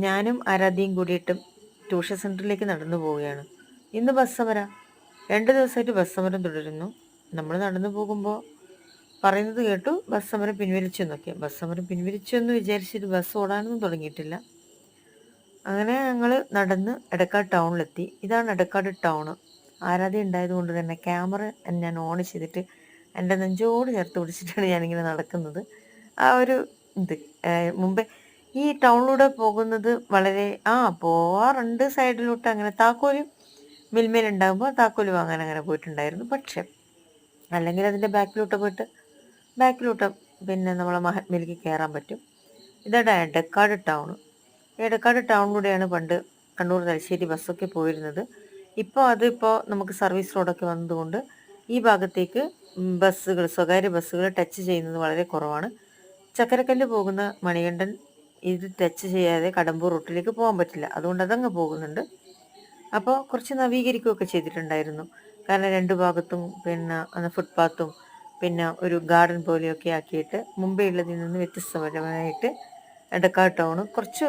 ഞാനും ആരാധ്യയും കൂടിയിട്ട് ട്യൂഷൻ സെൻറ്ററിലേക്ക് നടന്നു പോവുകയാണ്. ഇന്ന് ബസ് സമരം. 2 ദിവസമായിട്ട് ബസ് സമരം തുടരുന്നു. നമ്മൾ നടന്നു പോകുമ്പോൾ പറയുന്നത് കേട്ടു ബസ് സമരം പിൻവലിച്ചു എന്നൊക്കെ. ബസ് സമരം പിൻവലിച്ചു എന്ന് വിചാരിച്ചിട്ട് ബസ് ഓടാനൊന്നും തുടങ്ങിയിട്ടില്ല. അങ്ങനെ ഞങ്ങൾ നടന്ന് എടക്കാട് ടൗണിലെത്തി. ഇതാണ് എടക്കാട് ടൗണ്. ആരാധ്യ ഉണ്ടായത് കൊണ്ട് തന്നെ ക്യാമറ ഞാൻ ഓൺ ചെയ്തിട്ട് എൻ്റെ നെഞ്ചോട് ചേർത്ത് പിടിച്ചിട്ടാണ് ഞാനിങ്ങനെ നടക്കുന്നത്. ആ ഒരു ഇത് മുമ്പേ ഈ ടൗണിലൂടെ പോകുന്നത് വളരെ പോവാറുണ്ട് സൈഡിലോട്ട്. അങ്ങനെ താക്കോല് മിൽമയിലുണ്ടാകുമ്പോൾ താക്കോല് വാങ്ങാൻ അങ്ങനെ പോയിട്ടുണ്ടായിരുന്നു. പക്ഷെ അല്ലെങ്കിൽ അതിൻ്റെ ബാക്കിലോട്ട് പിന്നെ നമ്മളെ മഹാത്മയിലേക്ക് കയറാൻ പറ്റും. ഇതാണ് എടക്കാട് ടൗൺ. എടക്കാട് ടൗണിലൂടെയാണ് പണ്ട് കണ്ണൂർ തലശ്ശേരി ബസ്സൊക്കെ പോയിരുന്നത്. ഇപ്പോൾ നമുക്ക് സർവീസ് റോഡൊക്കെ വന്നതുകൊണ്ട് ഈ ഭാഗത്തേക്ക് സ്വകാര്യ ബസ്സുകൾ ടച്ച് ചെയ്യുന്നത് വളരെ കുറവാണ്. ചക്കരക്കല്ല് പോകുന്ന മണികണ്ഠൻ ഇത് ടച്ച് ചെയ്യാതെ കടമ്പൂർ റൂട്ടിലേക്ക് പോകാൻ പറ്റില്ല. അതുകൊണ്ട് അതങ്ങ് പോകുന്നുണ്ട്. അപ്പോൾ കുറച്ച് നവീകരിക്കുകയൊക്കെ ചെയ്തിട്ടുണ്ടായിരുന്നു. കാരണം 2 ഭാഗത്തും പിന്നെ ഫുട്പാത്തും പിന്നെ ഒരു ഗാർഡൻ പോലെയൊക്കെ ആക്കിയിട്ട് മുമ്പേ ഉള്ളതിൽ നിന്ന് വ്യത്യസ്തപരമായിട്ട് എടക്കാട് ടൗണ്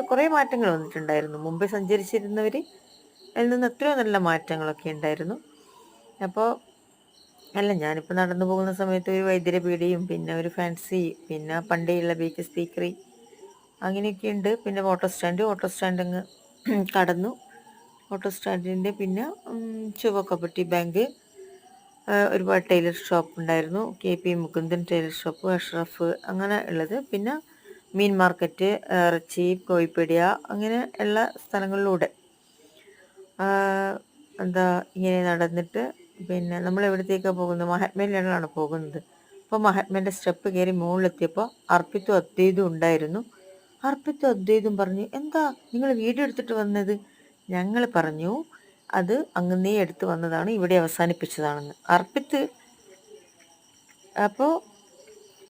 കുറേ മാറ്റങ്ങൾ വന്നിട്ടുണ്ടായിരുന്നു. മുമ്പേ സഞ്ചരിച്ചിരുന്നവർ അതിൽ നിന്ന് എത്രയോ നല്ല മാറ്റങ്ങളൊക്കെ ഉണ്ടായിരുന്നു. അപ്പോൾ ഞാനിപ്പോൾ നടന്നു പോകുന്ന സമയത്ത് ഒരു വൈദ്യരപീടിയും പിന്നെ ഒരു ഫാൻസി പിന്നെ പണ്ടേയുള്ള ബേക്കേഴ്സ് ബേക്കറി അങ്ങനെയൊക്കെ ഉണ്ട്. പിന്നെ ഓട്ടോ സ്റ്റാൻഡ് അങ്ങ് കടന്നു. ഓട്ടോ സ്റ്റാൻഡിൻ്റെ പിന്നെ ചുവക്കപ്പട്ടി ബാങ്ക്, ഒരുപാട് ടൈലർ ഷോപ്പ് ഉണ്ടായിരുന്നു. KP Mukundan Taylor shop, Ashraf അങ്ങനെ ഉള്ളത്. പിന്നെ മീൻ മാർക്കറ്റ്, ഇറച്ചി, കോഴിപ്പീടിയ അങ്ങനെ എല്ലാ സ്ഥലങ്ങളിലൂടെ ഇങ്ങനെ നടന്നിട്ട് പിന്നെ നമ്മൾ എവിടത്തേക്കാണ് പോകുന്നത്? മഹാത്മയിലാണ് പോകുന്നത്. അപ്പോൾ മഹാത്മേൻ്റെ സ്റ്റെപ്പ് കയറി മുകളിലെത്തിയപ്പോൾ അർപ്പിത്തും അദ്വൈതും ഉണ്ടായിരുന്നു. അർപ്പിത്തും അദ്വൈതും പറഞ്ഞു, എന്താ നിങ്ങൾ വീഡിയോ എടുത്തിട്ട് വന്നത്? ഞങ്ങൾ പറഞ്ഞു അത് അങ്ങനേ എടുത്ത് വന്നതാണ്, ഇവിടെ അവസാനിപ്പിച്ചതാണെന്ന്. അപ്പോൾ